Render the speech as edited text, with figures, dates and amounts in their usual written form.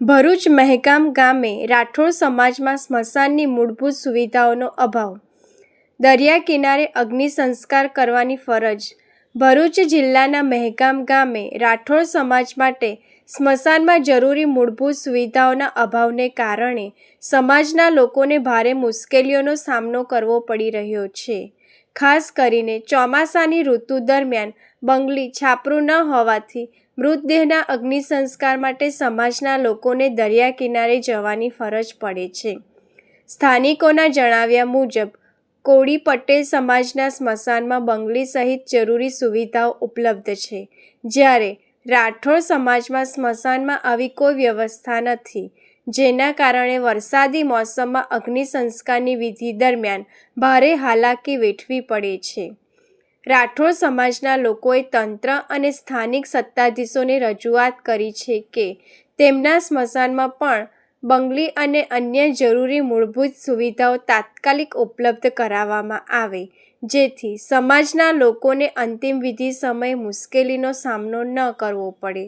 ભરૂચ મહેગામ ગામે રાઠોડ સમાજમાં સ્મશાનની મૂળભૂત સુવિધાઓનો અભાવ. દરિયા કિનારે અગ્નિ સંસ્કાર કરવાની ફરજ. ભરૂચ જિલ્લાના મહેગામ ગામે રાઠોડ સમાજ માટે સ્મશાનમાં જરૂરી મૂળભૂત સુવિધાઓના અભાવને કારણે સમાજના લોકોને ભારે મુશ્કેલીઓનો સામનો કરવો પડી રહ્યો છે. ખાસ કરીને ચોમાસાની ઋતુ દરમિયાન બંગલી છાપરું ન હોવાથી મૃતદેહના અગ્નિ સંસ્કાર માટે સમાજના લોકોને દરિયા કિનારે જવાની ફરજ પડે છે. સ્થાનિકોના જણાવ્યા મુજબ કોળી પટેલ સમાજના સ્મશાનમાં બંગલી સહિત જરૂરી સુવિધાઓ ઉપલબ્ધ છે, જ્યારે રાઠોડ સમાજમાં સ્મશાનમાં આવી કોઈ વ્યવસ્થા નથી, જેના કારણે વરસાદી મોસમમાં અગ્નિ સંસ્કારની વિધિ દરમિયાન ભારે હાલાકી વેઠવી પડે છે. રાઠોડ સમાજના લોકોએ તંત્ર અને સ્થાનિક સત્તાધીશોને રજૂઆત કરી છે કે તેમના સ્મશાનમાં પણ બંગલી અને અન્ય જરૂરી મૂળભૂત સુવિધાઓ તાત્કાલિક ઉપલબ્ધ કરાવવામાં આવે, જેથી સમાજના લોકોને અંતિમ વિધિ સમયે મુશ્કેલીનો સામનો ન કરવો પડે.